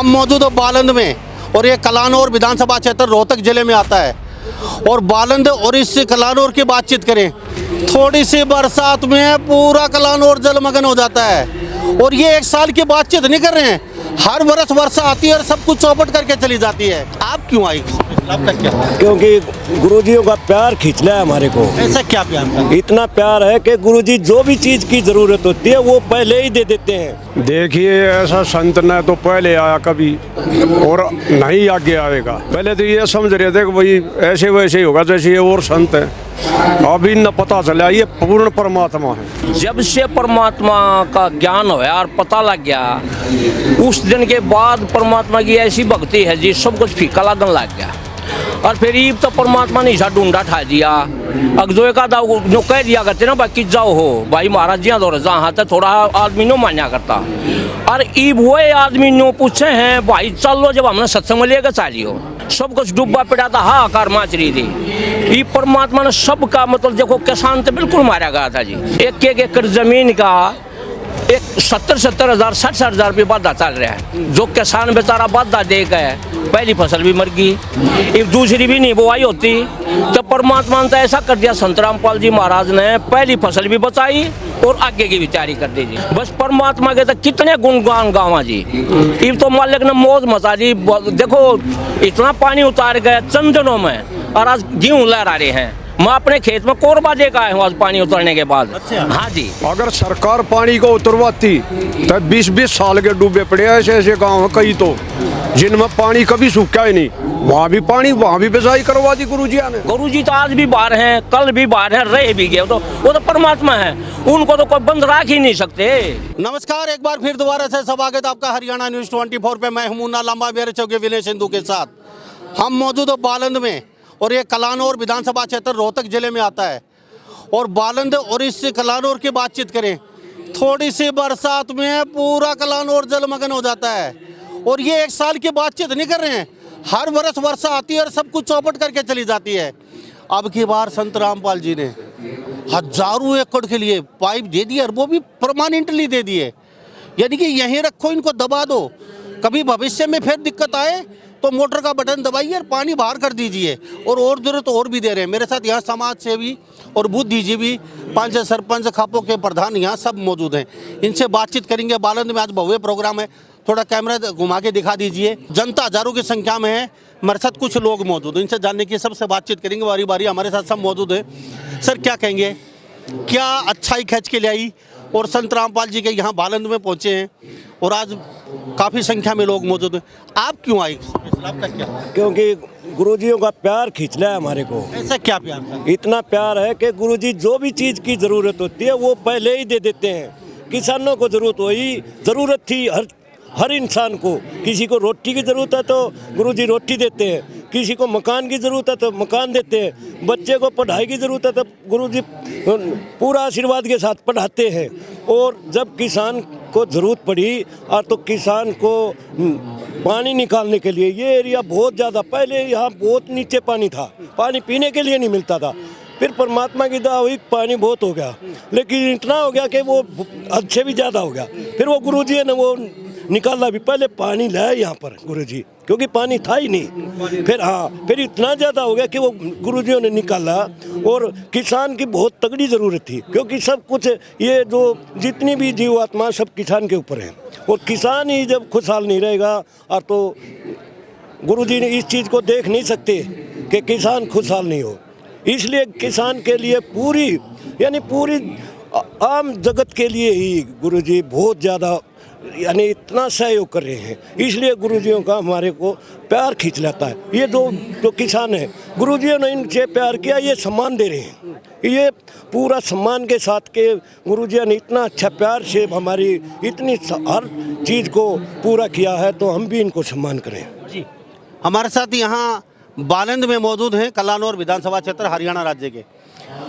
हम मौजूद हो बालंद में और ये कलानौर विधानसभा क्षेत्र रोहतक जिले में आता है। और बालंद और इस कलानौर की बातचीत करें, थोड़ी सी बरसात में पूरा कलानौर जलमग्न हो जाता है। और ये एक साल की बातचीत नहीं कर रहे हैं, हर बरस वर्षा आती है और सब कुछ चौपट करके चली जाती है। आप क्यों आई? आपका क्या? क्योंकि गुरुजियों का प्यार खींचना है हमारे को। ऐसा क्या प्यार था? इतना प्यार है कि गुरुजी जो भी चीज की जरूरत होती है वो पहले ही दे देते हैं। देखिए, ऐसा संत न तो पहले आया कभी और नहीं आगे आएगा। पहले तो ये समझ रहे थे कि भाई ऐसे वैसे ही होगा जैसे ये और संत है, अभी न पता चला ये पूर्ण परमात्मा है। जब से परमात्मा का ज्ञान होया और पता लग गया, उस दिन के बाद परमात्मा की ऐसी भक्ति है जी, सब कुछ फीका लगन लग गया। और फिर ईब तो परमात्मा ने ऐसा ढूंढा ठा दिया, अगजो का जो कह दिया करते ना, बाकी जाओ हो भाई महाराज जी दौर जहाँ तो थोड़ा आदमी नो मान्या करता। और ईब वो आदमी नो पूछे हैं भाई चलो, जब हमने सत्संग में लेकर चालियो, सब कुछ डूबा पड़ा था, हाहाकार मच रही थी। ये परमात्मा ने सबका मतलब देखो, किसान तो बिल्कुल मारा गया था जी। एक एक एकड़ जमीन का एक 70-70 हज़ार 60-60 हज़ार रुपये वादा चल रहा है। जो किसान बेचारा वादा दे गए, पहली फसल भी मर गई, एक दूसरी भी नहीं बुआई होती। तो परमात्मा ने तो ऐसा कर दिया, संत रामपाल जी महाराज ने पहली फसल भी बचाई और आगे की भी तैयारी कर दी जी। बस परमात्मा के तो कितने गुणगान गावा जी। ये तो मालिक ने मौज मचा दी। देखो इतना पानी उतार गया चंद दिनों में, और आज गेहूँ लहरा रहे हैं। मैं अपने खेत में कोरबा दे का आया हूँ आज पानी उतरने के बाद। अच्छा। हाँ जी। अगर सरकार पानी को उतरवाती तो 20-20 साल के डूबे पड़े। ऐसे ऐसे गाँव हैं कई तो जिनमें पानी कभी सूखा ही नहीं, वहाँ भी पानी, वहाँ भी बिजाई करवा दी गुरुजी ने। गुरुजी तो आज भी बाहर हैं, कल भी बाहर हैं, रह भी गए। वो तो परमात्मा है, उनको तो कोई बंद रख ही नहीं सकते। नमस्कार, एक बार फिर दोबारा से स्वागत आपका हरियाणा न्यूज़ 24 पे। मैं हूं मुन्ना लांबा, मेरे चौके विनय सिंधु के साथ। हम मौजूद हो बालंद में और ये कलानौर विधानसभा क्षेत्र रोहतक जिले में आता है। और बालंद और इस कलानौर की बातचीत करें, थोड़ी सी बरसात में पूरा कलानौर जलमग्न हो जाता है। और ये एक साल की बातचीत नहीं कर रहे हैं, हर बरस वर्षा आती है और सब कुछ चौपट करके चली जाती है। अब की बार संत रामपाल जी ने हजारों एकड़ के लिए पाइप दे दिए और वो भी परमानेंटली दे दिए। यानी कि यहीं रखो, इनको दबा दो, कभी भविष्य में फिर दिक्कत आए तो मोटर का बटन दबाइए और पानी बाहर कर दीजिए। और जरूरत और भी दे रहे हैं। मेरे साथ यहाँ समाज सेवी और बुद्धिजीवी, पंच सरपंच, खापों के प्रधान यहाँ सब मौजूद हैं। इनसे बातचीत करेंगे। बालंद में आज भव्य प्रोग्राम है, थोड़ा कैमरा घुमा के दिखा दीजिए। जनता हजारों की संख्या में है, मेरे साथ कुछ लोग मौजूद हैं, इनसे जानने की सबसे बातचीत करेंगे बारी बारी। हमारे साथ सब मौजूद है। सर क्या कहेंगे, क्या अच्छाई खींच के ले आई और संत रामपाल जी के यहाँ बालंद में पहुँचे हैं और आज काफ़ी संख्या में लोग मौजूद हैं। आप क्यों आई? आपका क्या? क्योंकि गुरुजियों का प्यार खींचना है हमारे को। ऐसा क्या प्यार था? इतना प्यार है कि गुरुजी जो भी चीज की जरूरत होती है वो पहले ही दे देते हैं। किसानों को जरूरत थी हर इंसान को। किसी को रोटी की ज़रूरत है तो गुरुजी रोटी देते हैं, किसी को मकान की ज़रूरत है तो मकान देते हैं, बच्चे को पढ़ाई की ज़रूरत है तो गुरुजी पूरा आशीर्वाद के साथ पढ़ाते हैं। और जब किसान को ज़रूरत पड़ी और तो किसान को पानी निकालने के लिए, ये एरिया बहुत ज़्यादा, पहले यहाँ बहुत नीचे पानी था, पानी पीने के लिए नहीं मिलता था। फिर परमात्मा की दया हुई, पानी बहुत हो गया, लेकिन इतना हो गया कि वो अच्छे भी ज़्यादा हो गया। फिर वो गुरुजी ने वो निकाला भी, पहले पानी लाया यहाँ पर गुरुजी, क्योंकि पानी था ही नहीं। फिर इतना ज़्यादा हो गया कि वो गुरुजियों ने निकाला। और किसान की बहुत तगड़ी ज़रूरत थी, क्योंकि सब कुछ ये जो जितनी भी जीवात्मा सब किसान के ऊपर है। और किसान ही जब खुशहाल नहीं रहेगा, और तो गुरुजी ने इस चीज़ को देख नहीं सकते कि किसान खुशहाल नहीं हो। इसलिए किसान के लिए पूरी आम जगत के लिए ही गुरुजी बहुत ज़्यादा इतना सहयोग कर रहे हैं। इसलिए गुरुजियों का हमारे को प्यार खींच लेता है। ये जो किसान है, गुरुजियों ने इनसे प्यार किया, ये सम्मान दे रहे हैं। ये पूरा सम्मान के साथ के गुरुजियों ने इतना अच्छा प्यार से हमारी इतनी हर चीज़ को पूरा किया है, तो हम भी इनको सम्मान करें जी। हमारे साथ यहाँ बालंद में मौजूद हैं, कलानौर विधानसभा क्षेत्र हरियाणा राज्य के।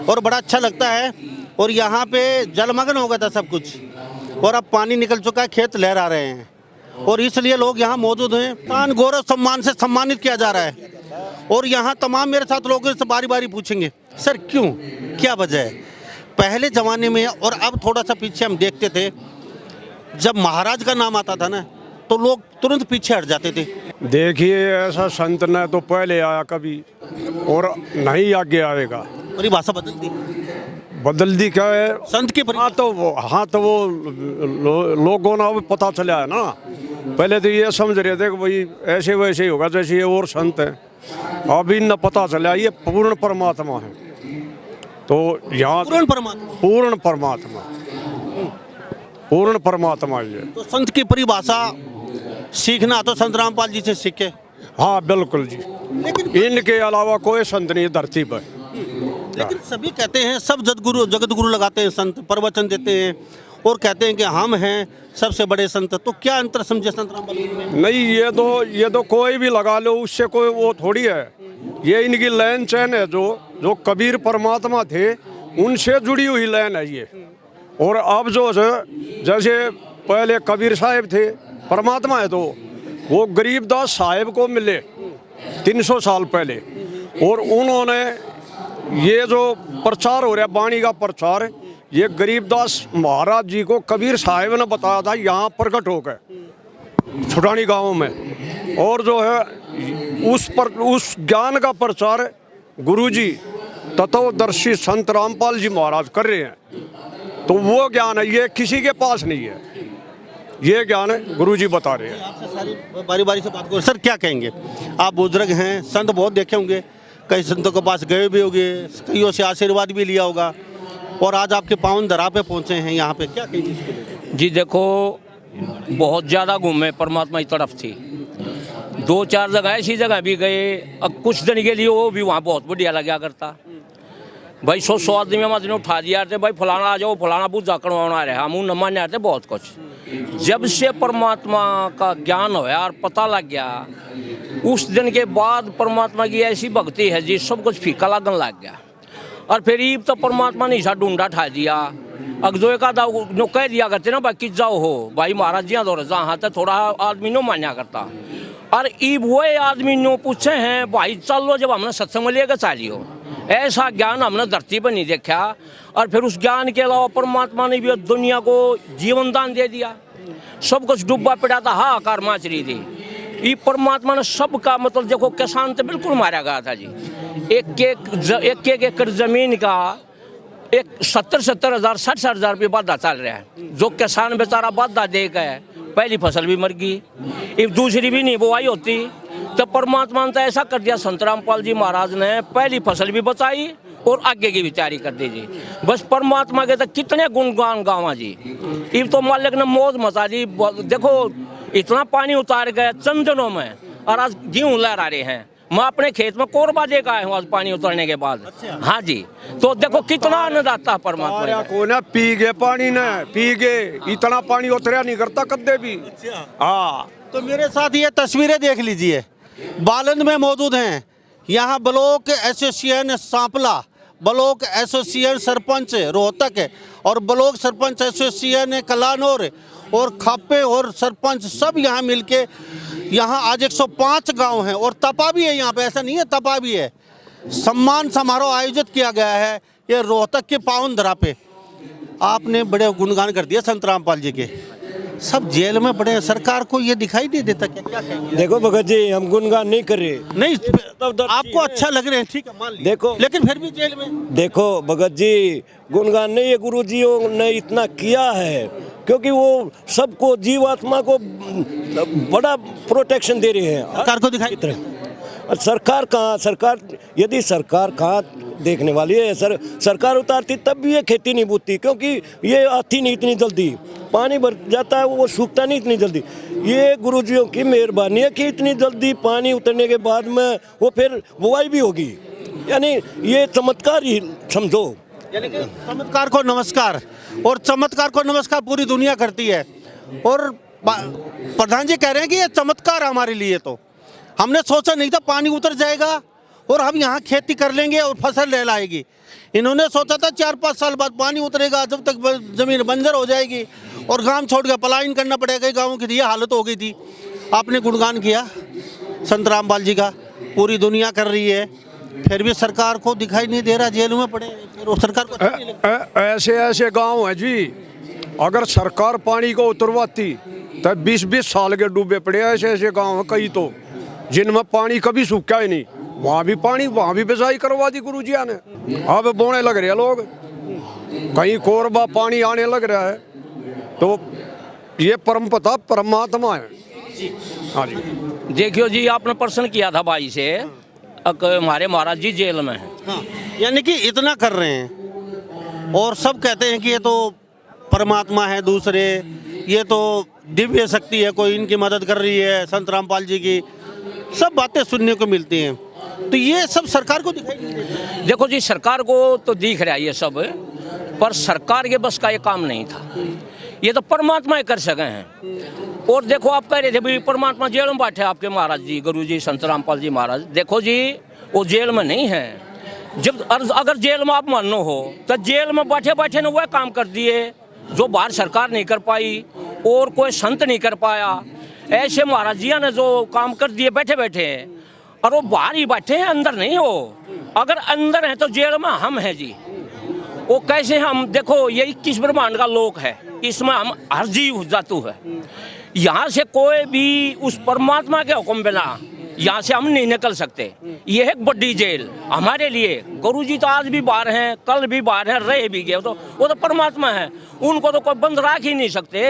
और बड़ा अच्छा लगता है। और यहाँ पे जलमग्न हो गया था सब कुछ, और अब पानी निकल चुका है, खेत लहरा रहे हैं। और इसलिए लोग यहाँ मौजूद हैं। तान गौरव सम्मान से सम्मानित किया जा रहा है। और यहाँ तमाम मेरे साथ लोग से बारी बारी पूछेंगे, सर क्यों, क्या वजह है? पहले ज़माने में और अब थोड़ा सा पीछे हम देखते थे, जब महाराज का नाम आता था ना, तो लोग तुरंत पीछे हट जाते थे। देखिए ऐसा संत न तो पहले आया कभी और नहीं आगे आएगा। परिभाषा बदल दी, बदल दी क्या है संत की हाँ तो वो लोगों ने अब पता चला है ना। पहले तो ये समझ रहे थे कि भाई ऐसे वैसे ही होगा जैसे ये और संत है। अभी न पता चला ये पूर्ण परमात्मा है। तो यहाँ पूर्ण परमात्मा ये। तो संत की परिभाषा सीखना तो संत रामपाल जी से सीखे। हाँ बिल्कुल जी, इनके अलावा कोई संत नहीं धरती पर। लेकिन सभी कहते हैं, सब जगत गुरु लगाते हैं, संत प्रवचन देते हैं और कहते हैं कि हम हैं सबसे बड़े संत। तो क्या अंतर समझे संत रामपाल जी में? नहीं, ये तो कोई भी लगा लो, उससे कोई वो थोड़ी है। ये इनकी लाइन चैन है, जो कबीर परमात्मा थे उनसे जुड़ी हुई लाइन है ये। और अब जो है जैसे पहले कबीर साहब थे परमात्मा है, तो वो गरीबदास साहब को मिले 300 साल पहले, और उन्होंने ये जो प्रचार हो रहा है वाणी का प्रचार, ये गरीबदास महाराज जी को कबीर साहब ने बताया था यहाँ प्रकट होकर छुटानी गांव में। और जो है उस ज्ञान का प्रचार गुरुजी तत्वदर्शी संत रामपाल जी महाराज कर रहे हैं। तो वो ज्ञान है, ये किसी के पास नहीं है, ये ज्ञान गुरुजी बता रहे हैं। आपसे सारी बारी बारी से बात करो सर, क्या कहेंगे? आप बुजुर्ग हैं, संत बहुत देखे होंगे, कई संतों के पास गए भी होंगे, कईयों से आशीर्वाद भी लिया होगा, और आज आपके पावन धरा पे पहुंचे हैं यहाँ पे, क्या कहेंगे इसके लिए? जी देखो, बहुत ज़्यादा घूमे परमात्मा की तरफ थी। 2-4 जगह ऐसी जगह भी गए, अब कुछ दिन के लिए वो भी वहाँ बहुत बढ़िया लगा करता। भाई 100 आदमी में उठा दिया थे, भाई फलाना आ जाओ, फलाना पूजा करवाना रहे, हम न मान रहे थे बहुत कुछ। जब से परमात्मा का ज्ञान होया और पता लग गया, उस दिन के बाद परमात्मा की ऐसी भक्ति है जी, सब कुछ फीका लगन लग गया। और फिर ईब तो परमात्मा ने ऐसा ढूंढा ठा दिया। अब जो एक आधा कह दिया करते ना, भाई किस जाओ हो भाई महाराज जी दौर जहाँ तो थोड़ा आदमी नो मान्या करता। और ईब वो आदमी नो पूछे हैं भाई चलो, जब हमने सत्संग में लेकर चालियो, ऐसा ज्ञान हमने धरती पर नहीं देखा। और फिर उस ज्ञान के अलावा परमात्मा ने भी दुनिया को जीवन दान दे दिया, सब कुछ डूबा पड़ा था, हाहाकार मच रही थी। ये परमात्मा ने सबका मतलब देखो, किसान तो बिल्कुल मारा गया था जी। एक एकड़ जमीन का 70 हज़ार 60 हज़ार रुपये वादा चल रहा है। जो किसान बेचारा वादा दे गए, पहली फसल भी मर गई, एक दूसरी भी नहीं बुआई होती। तो परमात्मा ने तो ऐसा कर दिया, संत रामपाल जी महाराज ने पहली फसल भी बचाई और आगे की भी तैयारी कर दी जी। बस परमात्मा के तो कितने गुणगान गावा जी। ये तो मालिक ने मौज मचा दी। देखो इतना पानी उतार गए चंद दिनों में, और आज गेहूँ लहरा रहे हैं। मैं अपने खेत में कोरबा दे आया हूँ आज पानी उतरने के बाद। हाँ जी, तो देखो कितना आनंद आता है परमात्मा को ना। पी गए पानी ना, पी गए, इतना पानी उतरा नहीं करता कद्दे भी। हाँ, तो मेरे साथ ये तस्वीरें देख लीजिए, बालंद में मौजूद हैं। यहाँ block association Sampla, block association sarpanch Rohtak है, और ब्लॉक सरपंच एसोसिएशन कलानौर और खापे और सरपंच सब यहाँ मिलके यहाँ आज 105 गांव हैं। और तपा भी है यहाँ पे, ऐसा नहीं है, तपा भी है। सम्मान समारोह आयोजित किया गया है ये रोहतक के पावन धरा पे। आपने बड़े गुणगान कर दिया संत रामपाल जी के, सब जेल में पड़े हैं, सरकार को ये दिखाई नहीं देता क्या कहेंगे? देखो भगत जी, हम गुणगान नहीं कर रहे, नहीं आपको अच्छा लग रहे हैं, ठीक है मान लीजिए, देखो लेकिन फिर भी जेल में। देखो भगत जी, गुणगान नहीं है, गुरुजियों ने इतना किया है क्योंकि वो सबको, जीवात्मा को बड़ा प्रोटेक्शन दे रहे हैं। सरकार को दिखाई सरकार कहाँ, सरकार यदि सरकार कहाँ देखने वाली है, सरकार उतारती तब भी ये खेती नहीं बूती, क्योंकि ये आती नहीं इतनी जल्दी, पानी भर जाता है वो सूखता नहीं इतनी जल्दी। ये गुरुजियों की मेहरबानी है कि इतनी जल्दी पानी उतरने के बाद में वो फिर बुआई भी होगी। यानी ये चमत्कार ही समझो। यानी कि चमत्कार को नमस्कार, और चमत्कार को नमस्कार पूरी दुनिया करती है। और प्रधान जी कह रहे हैं कि ये चमत्कार हमारे लिए, तो हमने सोचा नहीं था पानी उतर जाएगा और हम यहाँ खेती कर लेंगे और फसल लहलाएगी। इन्होंने सोचा था 4-5 साल बाद पानी उतरेगा, जब तक जमीन बंजर हो जाएगी और गांव छोड़ कर पलायन करना पड़ेगा। गाँव की ये हालत हो गई थी। आपने गुणगान किया संत रामपाल जी का, पूरी दुनिया कर रही है, फिर भी सरकार को दिखाई नहीं दे रहा, जेल में पड़े। फिर सरकार को ऐसे गांव हैं जी, अगर सरकार पानी को उतरवाती तब 20-20 साल के डूबे पड़े हैं। ऐसे ऐसे गांव हैं कई तो जिनमें पानी कभी सूखा ही नहीं, वहाँ भी पानी, वहाँ भी बिजाई करवा दी गुरुजिया ने। अब बोने लग रहे हैं लोग, कहीं कोरबा पानी आने लग रहा है। तो ये परमपिता परमात्मा है। हाँ जी। देखियो जी, आपने प्रश्न किया था भाई से, हमारे महाराज जी जेल में हैं। हाँ, यानी कि इतना कर रहे हैं और सब कहते हैं कि ये तो परमात्मा है, दूसरे ये तो दिव्य शक्ति है, कोई इनकी मदद कर रही है, संत रामपाल जी की, सब बातें सुनने को मिलती हैं। तो ये सब सरकार को दिखाई नहीं देता। देखो जी, सरकार को तो दिख रहा है ये सब, पर सरकार के बस का ये काम नहीं था, ये तो परमात्मा ही कर सके हैं। और देखो, आप कह रहे थे भाई परमात्मा जेल में बैठे, आपके महाराज जी, गुरु जी, संत रामपाल जी महाराज। देखो जी, वो जेल में नहीं है। जब अगर जेल में आप मानो हो तो जेल में बैठे बैठे ने वह काम कर दिए जो बाहर सरकार नहीं कर पाई और कोई संत नहीं कर पाया। ऐसे महाराज जी ने जो काम कर दिए बैठे बैठे, और वो बाहर ही बैठे हैं, अंदर नहीं हो। अगर अंदर है तो जेल में हम हैं जी। वो कैसे हम, देखो ये 21 ब्रह्मांड का लोक है, इसमें हम हर जीव जातु है। यहाँ से कोई भी उस परमात्मा के हुक्म बिना यहाँ से हम नहीं निकल सकते। ये है बड़ी जेल हमारे लिए। गुरु जी तो आज भी बाहर हैं, कल भी बाहर हैं, रह भी गए, तो वो तो परमात्मा है, उनको तो कोई बंद रख ही नहीं सकते।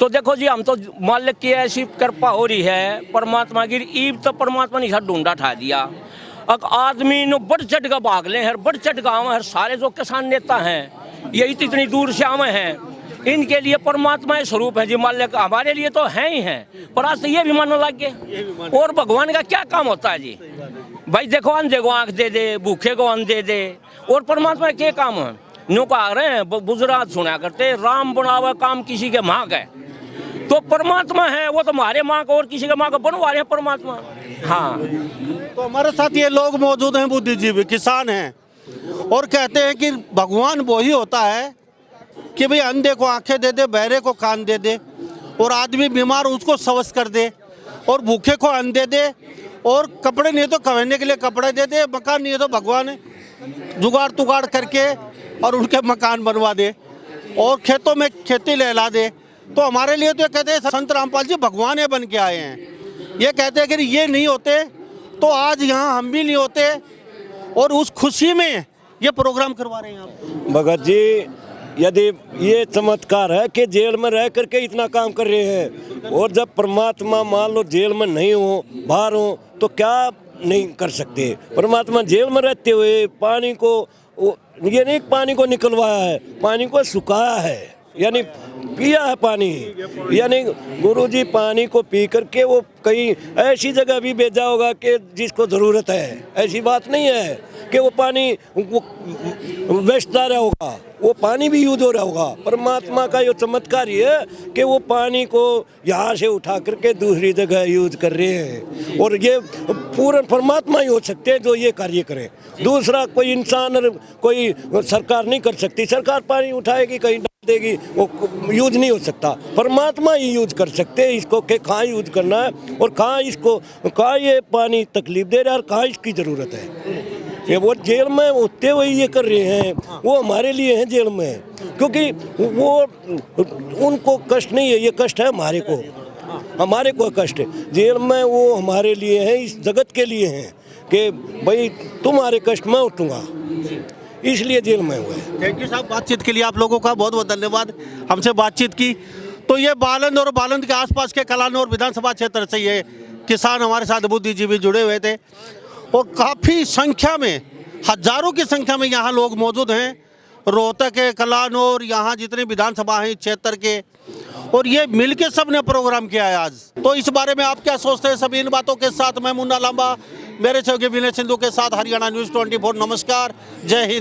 तो देखो जी, हम तो मालिक की ऐसी कृपा हो रही है, परमात्मा की ईब तो परमात्मा ने सब ढूंढा ठा दिया। अब आदमी ने बढ़ चढ़ का भाग ले, हर बढ़ चढ़ गाँव, हर सारे जो किसान नेता हैं ये इतनी दूर से आवे हैं, इनके लिए परमात्मा स्वरूप है जी। मालिक हमारे लिए तो है ही है, पर आज तो ये भी मानने लग गए। और भगवान का क्या काम होता है जी? भाई देखो, अंधे को आँख दे दे, भूखे को अन्न दे दे, और परमात्मा के काम है। नो कह रहे हैं बुजुर्ग सुना करते, राम बनावा काम किसी के माँ का है, तो परमात्मा है वो तो हमारे माँ को और किसी के माँ को बनवा रहे हैं परमात्मा। हाँ, तो हमारे साथ ये लोग मौजूद हैं, बुद्धिजीवी किसान हैं, और कहते हैं कि भगवान वो ही होता है कि भाई अंधे को आंखें दे दे, बहरे को कान दे दे, और आदमी बीमार उसको स्वस्थ कर दे, और भूखे को अन्न दे दे, और कपड़े नहीं तो पहनने के लिए कपड़े दे दे, मकान नहीं है तो भगवान जुगाड़ तुगाड़ करके और उनके मकान बनवा दे, और खेतों में खेती लहला दे। तो हमारे लिए तो कहते हैं संत रामपाल जी भगवान है बन के आए हैं। ये कहते हैं कि ये नहीं होते तो आज यहाँ हम भी नहीं होते, और उस खुशी में ये प्रोग्राम करवा रहे हैं आप। भगत जी, यदि ये चमत्कार है कि जेल में रह करके इतना काम कर रहे हैं, और जब परमात्मा मान लो जेल में नहीं हो, बाहर हो, तो क्या नहीं कर सकते? परमात्मा जेल में रहते हुए पानी को, ये नहीं पानी को निकलवाया है, पानी को सुखाया है, यानी पिया है पानी। यानी गुरुजी पानी को पी करके वो कहीं ऐसी जगह भी भेजा होगा कि जिसको ज़रूरत है। ऐसी बात नहीं है कि वो पानी वेस्ट जा रहा होगा, वो पानी भी यूज हो रहा होगा। परमात्मा का ये चमत्कार ही है कि वो पानी को यहाँ से उठा करके दूसरी जगह यूज कर रहे हैं, और ये पूर्ण परमात्मा ही हो सकते हैं जो ये कार्य करें। दूसरा कोई इंसान और कोई सरकार नहीं कर सकती। सरकार पानी उठाएगी कहीं देगी, वो यूज नहीं हो सकता। परमात्मा ही यूज कर सकते हैं इसको कि कहाँ यूज करना है और कहाँ इसको, कहाँ ये पानी तकलीफ दे रहा है और कहाँ इसकी ज़रूरत है। ये वो जेल में होते हुए ये कर रहे हैं, वो हमारे लिए हैं जेल में, क्योंकि वो उनको कष्ट नहीं है, ये कष्ट है हमारे को, हमारे को कष्ट है। जेल में वो हमारे लिए हैं, इस जगत के लिए हैं कि भाई तुम्हारे कष्ट मैं उठूँगा, इसलिए जेल में हुए। थैंक यू साहब, बातचीत के लिए आप लोगों का बहुत बहुत धन्यवाद, हमसे बातचीत की। तो ये बालंद और बालंद के आसपास के कलानौर विधानसभा क्षेत्र से ये किसान हमारे साथ बुद्धिजीवी जुड़े हुए थे, और काफ़ी संख्या में, हजारों की संख्या में यहाँ लोग मौजूद हैं। रोहतक है, कलानौर, यहाँ जितने विधानसभा हैं क्षेत्र के, और ये मिलके सब ने प्रोग्राम किया है आज। तो इस बारे में आप क्या सोचते हैं? सभी इन बातों के साथ मैं मुन्ना लांबा, मेरे सहयोगी विनय सिंधु के साथ हरियाणा न्यूज़ 24। नमस्कार, जय हिंद।